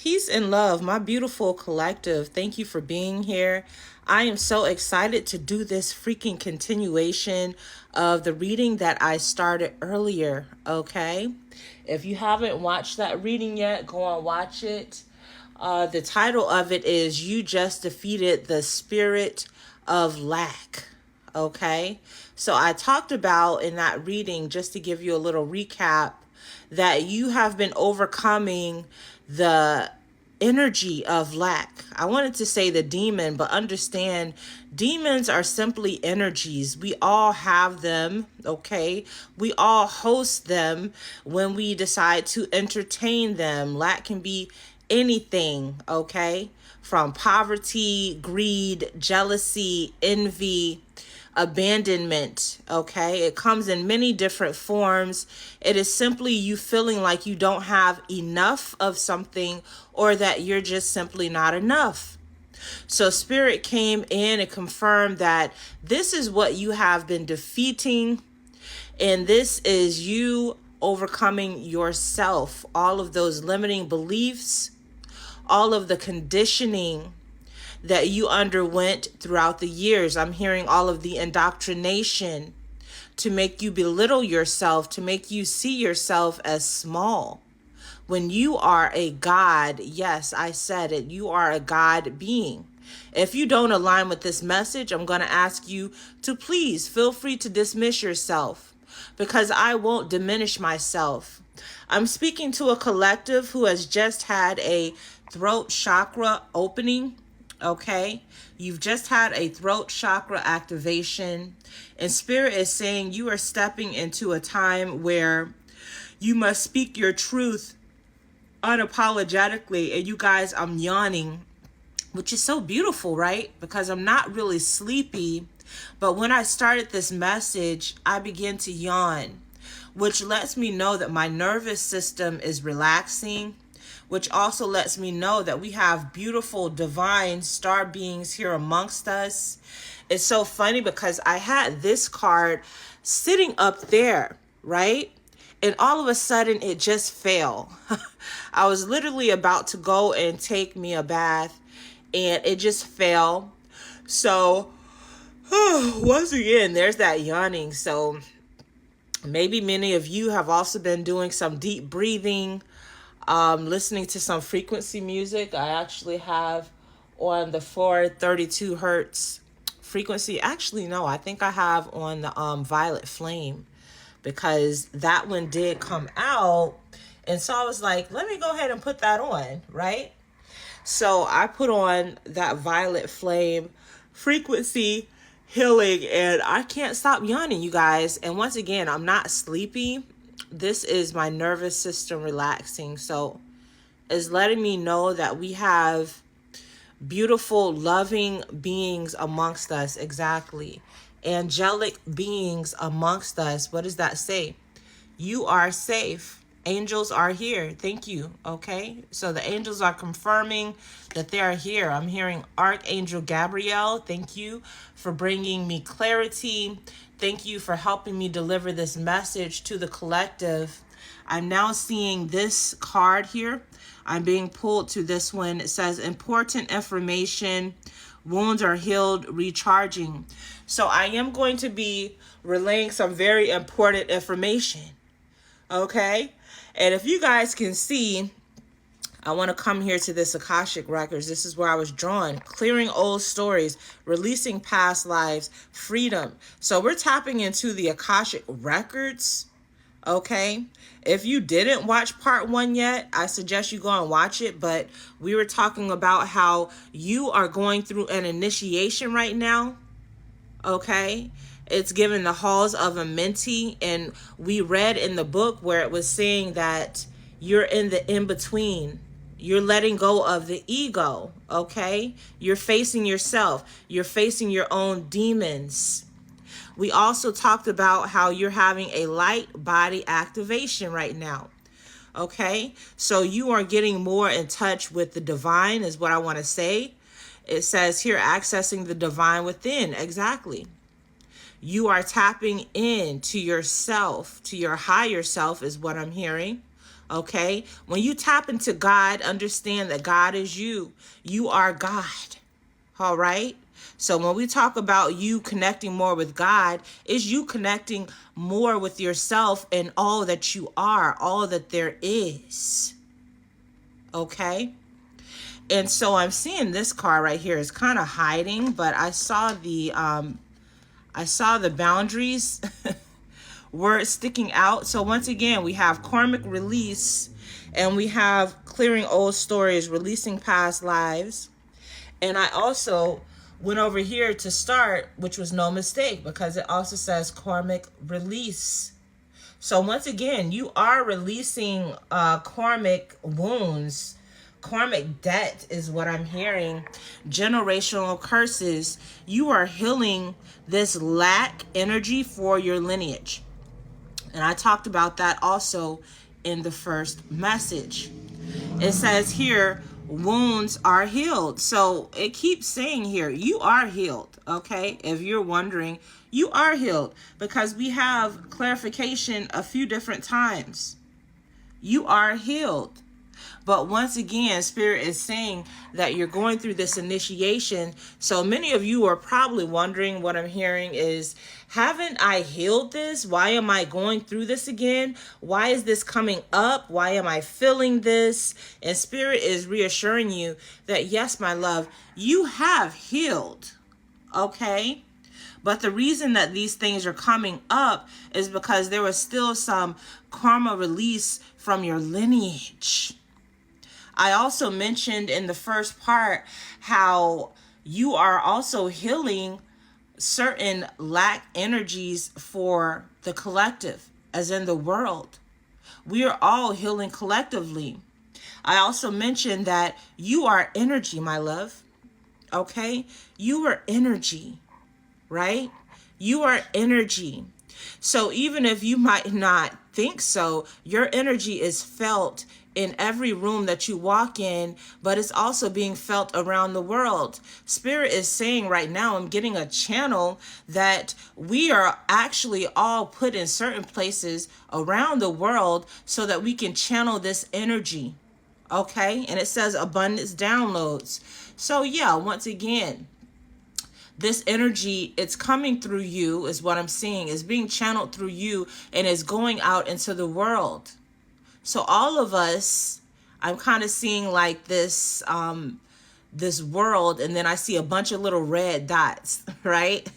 Peace and love, my beautiful collective. Thank you for being here. I am so excited to do this freaking continuation of the reading that I started earlier, okay? If you haven't watched that reading yet, go and watch it. The title of it is You Just Defeated the Spirit of Lack, okay? So I talked about in that reading, just to give you a little recap, that you have been overcoming the energy of lack. I wanted to say the demon, but understand demons are simply energies. We all have them, okay? We all host them when we decide to entertain them. Lack can be anything, okay? From poverty, greed, jealousy, envy, abandonment, okay? It comes in many different forms. It is simply you feeling like you don't have enough of something, or that you're just simply not enough. So Spirit came in and confirmed that this is what you have been defeating, and this is you overcoming yourself, all of those limiting beliefs, all of the conditioning that you underwent throughout the years. I'm hearing all of the indoctrination to make you belittle yourself, to make you see yourself as small. When you are a God, yes, I said it, you are a God being. If you don't align with this message, I'm going to ask you to please feel free to dismiss yourself, because I won't diminish myself. I'm speaking to a collective who has just had a throat chakra opening. Okay, you've just had a throat chakra activation, and Spirit is saying you are stepping into a time where you must speak your truth unapologetically. And you guys, I'm yawning, which is so beautiful, right? Because I'm not really sleepy, but when I started this message, I began to yawn, which lets me know that my nervous system is relaxing, which also lets me know that we have beautiful divine star beings here amongst us. It's so funny because I had this card sitting up there, right? And all of a sudden it just fell. I was literally about to go and take me a bath, and it just fell. So once again, there's that yawning. So maybe many of you have also been doing some deep breathing, listening to some frequency music. I actually have on the 432 hertz frequency. Actually, no, I think I have on the violet flame, because that one did come out. And so I was like, let me go ahead and put that on, right? So I put on that violet flame frequency healing, and I can't stop yawning, you guys. And once again, I'm not sleepy. This is my nervous system relaxing. So it's letting me know that we have beautiful, loving beings amongst us. Exactly. Angelic beings amongst us. What does that say? You are safe. Angels are here. Thank you. Okay. So the angels are confirming that they are here. I'm hearing Archangel Gabriel. Thank you for bringing me clarity. Thank you for helping me deliver this message to the collective. I'm now seeing this card here. I'm being pulled to this one. It says important information. Wounds are healed, recharging. So I am going to be relaying some very important information. Okay. And if you guys can see, I want to come here to this Akashic Records. This is where I was drawn. Clearing old stories, releasing past lives, freedom. So we're tapping into the Akashic Records. Okay. If you didn't watch part 1 yet, I suggest you go and watch it. But we were talking about how you are going through an initiation right now. Okay. It's given the halls of a mentee, and we read in the book where it was saying that you're in the in-between. You're letting go of the ego, okay? You're facing yourself. You're facing your own demons. We also talked about how you're having a light body activation right now, okay? So you are getting more in touch with the divine is what I want to say. It says here, accessing the divine within. Exactly. You are tapping in to yourself, to your higher self is what I'm hearing. Okay? When you tap into God, understand that God is you. You are God. All right? So when we talk about you connecting more with God, is you connecting more with yourself and all that you are, all that there is. Okay? And so I'm seeing this card right here is kind of hiding, but I saw the boundaries were sticking out. So once again, we have karmic release, and we have clearing old stories, releasing past lives. And I also went over here to start, which was no mistake, because it also says karmic release. So once again, you are releasing karmic wounds. Karmic debt is what I'm hearing. Generational curses. You are healing this lack energy for your lineage. And I talked about that also in the first message. It says here, wounds are healed. So it keeps saying here, you are healed. Okay? If you're wondering, you are healed, because we have clarification a few different times. You are healed. But once again, Spirit is saying that you're going through this initiation. So many of you are probably wondering, what I'm hearing is, haven't I healed this? Why am I going through this again? Why is this coming up? Why am I feeling this? And Spirit is reassuring you that, yes, my love, you have healed. Okay? But the reason that these things are coming up is because there was still some karma release from your lineage. I also mentioned in the first part how you are also healing certain lack energies for the collective, as in the world. We are all healing collectively. I also mentioned that you are energy, my love. Okay? You are energy, right? You are energy. So even if you might not think so, your energy is felt in every room that you walk in, but it's also being felt around the world. Spirit is saying right now, I'm getting a channel that we are actually all put in certain places around the world so that we can channel this energy. Okay? And it says abundance downloads. So yeah, once again, this energy, it's coming through you, is what I'm seeing, is being channeled through you and is going out into the world. So all of us, I'm kind of seeing like this world, and then I see a bunch of little red dots, right?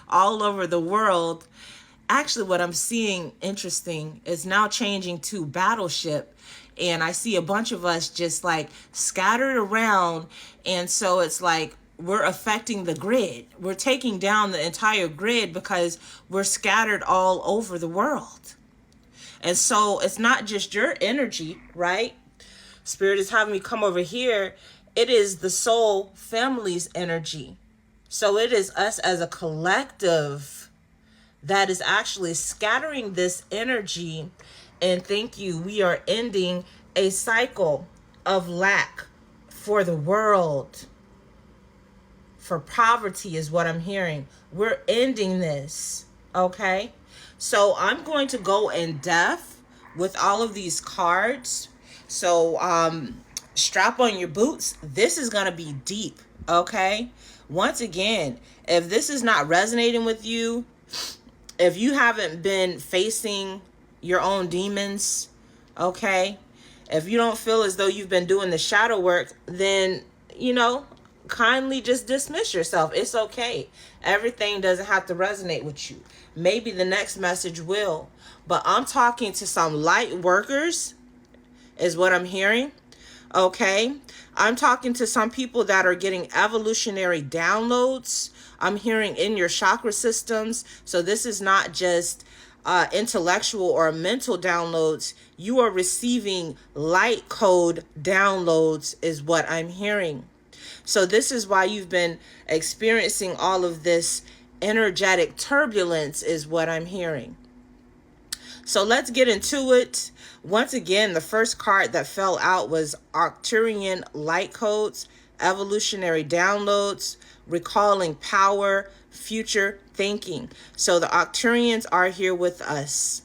All over the world. Actually, what I'm seeing, interesting, is now changing to battleship. And I see a bunch of us just like scattered around. And so it's like, we're affecting the grid. We're taking down the entire grid because we're scattered all over the world. And so it's not just your energy, right? Spirit is having me come over here. It is the soul family's energy. So it is us as a collective that is actually scattering this energy. And thank you. We are ending a cycle of lack for the world. For poverty is what I'm hearing. We're ending this, okay? So I'm going to go in depth with all of these cards. So strap on your boots. This is going to be deep, okay? Once again, if this is not resonating with you, if you haven't been facing your own demons, okay? If you don't feel as though you've been doing the shadow work, then, kindly just dismiss yourself. It's okay. Everything doesn't have to resonate with you. Maybe the next message will. But I'm talking to some light workers, is what I'm hearing. Okay? I'm talking to some people that are getting evolutionary downloads. I'm hearing in your chakra systems. So this is not just intellectual or mental downloads. You are receiving light code downloads, is what I'm hearing. So this is why you've been experiencing all of this energetic turbulence, is what I'm hearing. So let's get into it. Once again, the first card that fell out was Arcturian light codes, evolutionary downloads, recalling power, future thinking. So the Arcturians are here with us.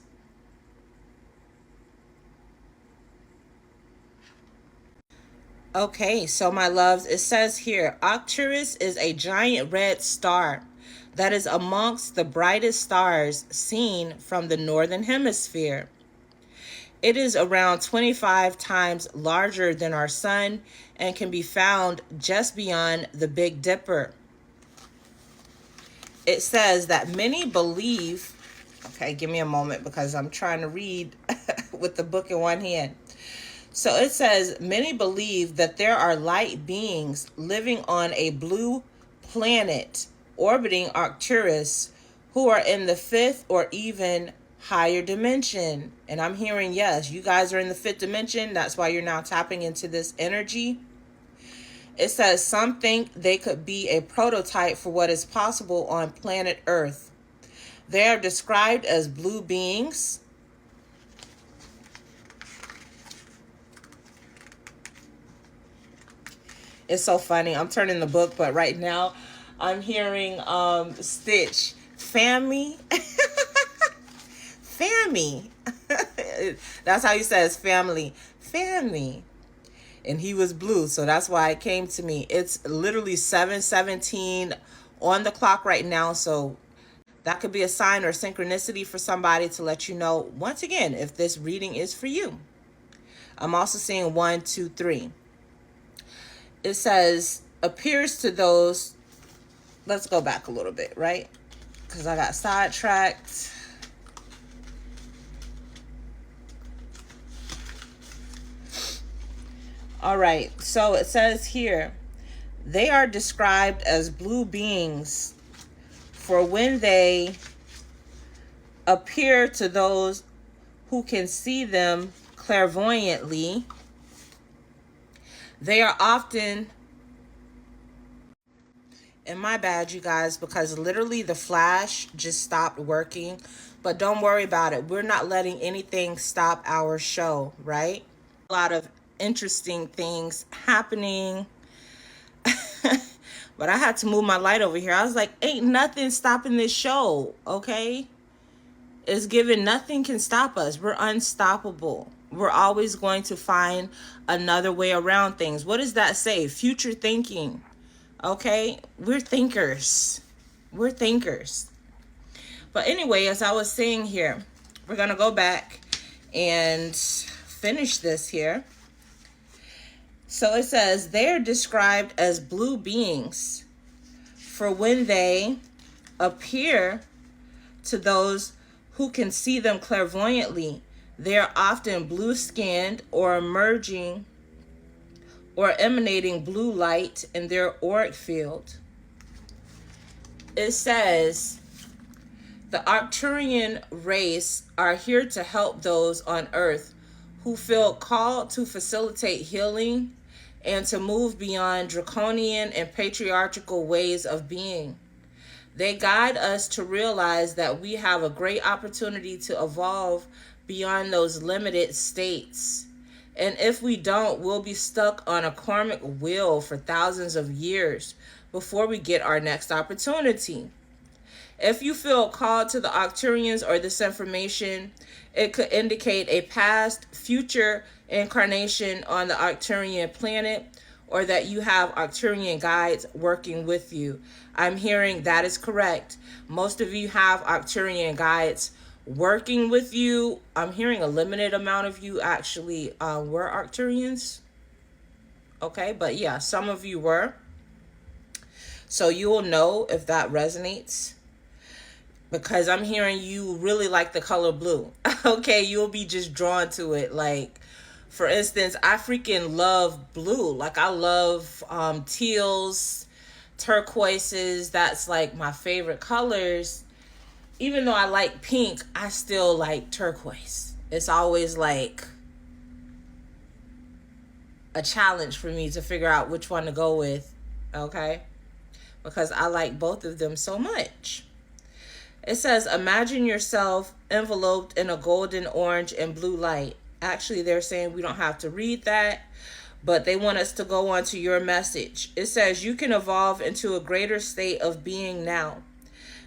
Okay, so my loves, it says here, Arcturus is a giant red star that is amongst the brightest stars seen from the northern hemisphere. It is around 25 times larger than our sun and can be found just beyond the Big Dipper. It says that many believe, okay, give me a moment because I'm trying to read with the book in one hand. So it says, many believe that there are light beings living on a blue planet orbiting Arcturus who are in the fifth or even higher dimension. And I'm hearing, yes, you guys are in the fifth dimension. That's why you're now tapping into this energy. It says some think they could be a prototype for what is possible on planet Earth. They are described as blue beings. It's so funny. I'm turning the book, but right now I'm hearing Stitch. Fammy. Fammy. That's how he says family. Fammy. And he was blue, so that's why it came to me. It's literally 7:17 on the clock right now, so that could be a sign or synchronicity for somebody to let you know, once again, if this reading is for you. I'm also seeing 1, 2, 3. It says, appears to those, let's go back a little bit, right? Because I got sidetracked. All right, so it says here, they are described as blue beings for when they appear to those who can see them clairvoyantly. They are often, and my bad, you guys, because literally the flash just stopped working. But don't worry about it. We're not letting anything stop our show, right? A lot of interesting things happening. But I had to move my light over here. I was like, ain't nothing stopping this show, okay? It's given nothing can stop us. We're unstoppable. We're always going to find another way around things. What does that say? Future thinking. Okay? We're thinkers. We're thinkers. But anyway, as I was saying here, we're going to go back and finish this here. So it says, they're described as blue beings for when they appear to those who can see them clairvoyantly. They are often blue-skinned or emerging or emanating blue light in their auric field. It says, the Arcturian race are here to help those on Earth who feel called to facilitate healing and to move beyond draconian and patriarchal ways of being. They guide us to realize that we have a great opportunity to evolve beyond those limited states. And if we don't, we'll be stuck on a karmic wheel for thousands of years before we get our next opportunity. If you feel called to the Arcturians or this information, it could indicate a past, future incarnation on the Arcturian planet, or that you have Arcturian guides working with you. I'm hearing that is correct. Most of you have Arcturian guides working with you. I'm hearing a limited amount of you actually were Arcturians. Okay, but yeah, some of you were. So you will know if that resonates, because I'm hearing you really like the color blue. Okay, you'll be just drawn to it. Like, for instance, I freaking love blue. Like, I love teals, turquoises. That's like my favorite colors. Even though I like pink, I still like turquoise. It's always like a challenge for me to figure out which one to go with, okay? Because I like both of them so much. It says, imagine yourself enveloped in a golden, orange, and blue light. Actually, they're saying we don't have to read that, but they want us to go on to your message. It says, you can evolve into a greater state of being now.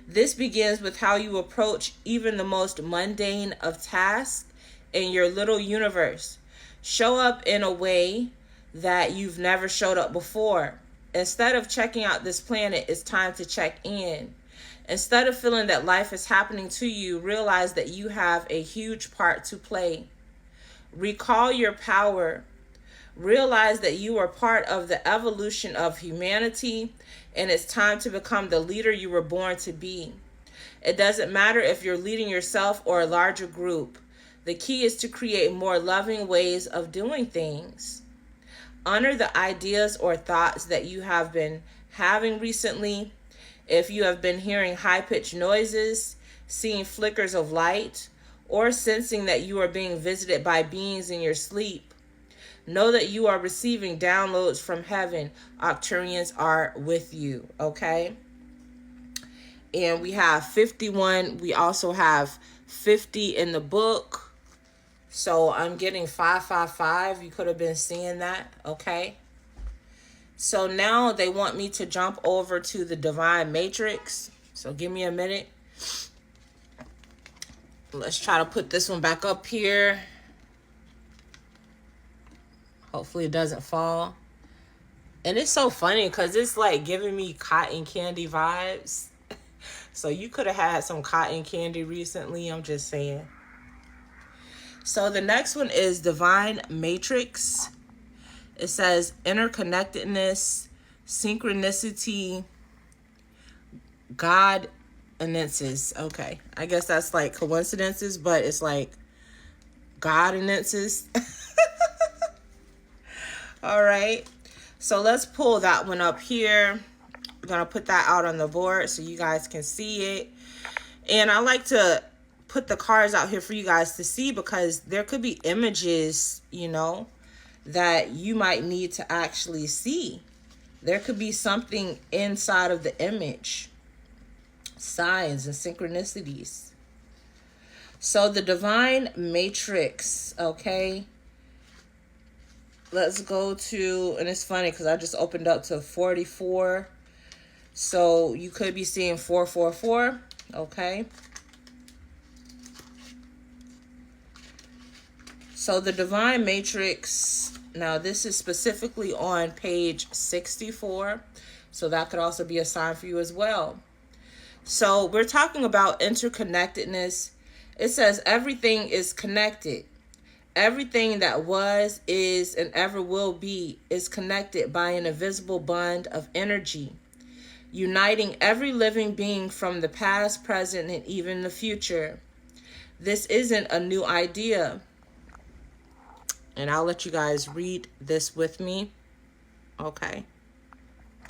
This begins with how you approach even the most mundane of tasks in your little universe. Show up in a way that you've never showed up before. Instead of checking out this planet, it's time to check in. Instead of feeling that life is happening to you, realize that you have a huge part to play. Recall your power. Realize that you are part of the evolution of humanity, and it's time to become the leader you were born to be. It doesn't matter if you're leading yourself or a larger group. The key is to create more loving ways of doing things. Honor the ideas or thoughts that you have been having recently. If you have been hearing high-pitched noises, seeing flickers of light, or sensing that you are being visited by beings in your sleep, know that you are receiving downloads from heaven. Arcturians are with you, okay? And we have 51. We also have 50 in the book. So I'm getting 555. You could have been seeing that, okay? So now they want me to jump over to the divine matrix. So give me a minute. Let's try to put this one back up here. Hopefully it doesn't fall. And it's so funny because it's like giving me cotton candy vibes. So you could have had some cotton candy recently. I'm just saying. So the next one is divine matrix. It says interconnectedness, synchronicity, God annences. Okay, I guess that's like coincidences, but it's like God annences. All right, so let's pull that one up here. I'm gonna put that out on the board so you guys can see it. And I like to put the cards out here for you guys to see because there could be images, you know, that you might need to actually see. There could be something inside of the image. Signs and synchronicities. So the divine matrix, okay? Let's go to, and it's funny because I just opened up to 44. So you could be seeing 444, okay? So the divine matrix, now this is specifically on page 64. So that could also be a sign for you as well. So we're talking about interconnectedness. It says everything is connected. Everything that was, is, and ever will be is connected by an invisible bond of energy, uniting every living being from the past, present, and even the future. This isn't a new idea. And I'll let you guys read this with me. Okay.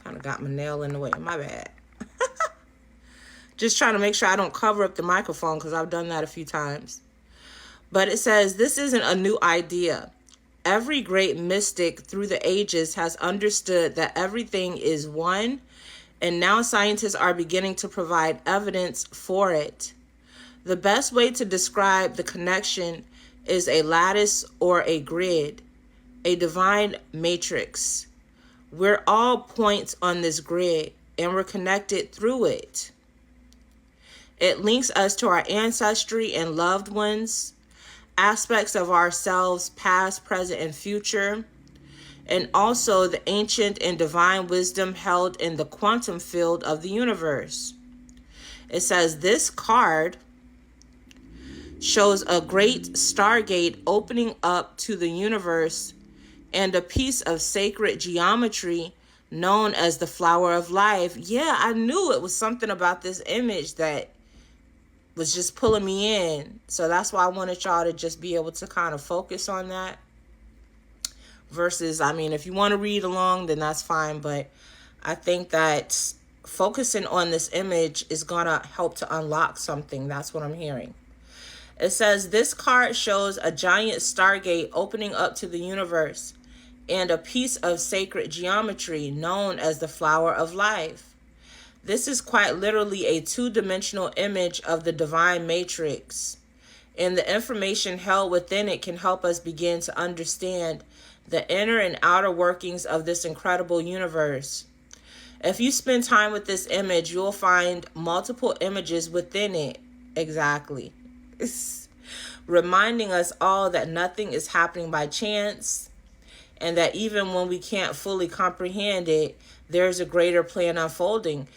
Kind of got my nail in the way. My bad. Just trying to make sure I don't cover up the microphone because I've done that a few times. But it says, this isn't a new idea. Every great mystic through the ages has understood that everything is one, and now scientists are beginning to provide evidence for it. The best way to describe the connection is a lattice or a grid, a divine matrix. We're all points on this grid, and we're connected through it. It links us to our ancestry and loved ones, aspects of ourselves, past, present, and future, and also the ancient and divine wisdom held in the quantum field of the universe. It says this card shows a great stargate opening up to the universe and a piece of sacred geometry known as the flower of life. Yeah, I knew it was something about this image that was just pulling me in. So that's why I wanted y'all to just be able to kind of focus on that. Versus, I mean, if you want to read along, then that's fine. But I think that focusing on this image is going to help to unlock something. That's what I'm hearing. It says, this card shows a giant stargate opening up to the universe and a piece of sacred geometry known as the flower of life. This is quite literally a two-dimensional image of the divine matrix, and the information held within it can help us begin to understand the inner and outer workings of this incredible universe. If you spend time with this image, you'll find multiple images within it. Exactly. Reminding us all that nothing is happening by chance. and that even when we can't fully comprehend it, there's a greater plan unfolding.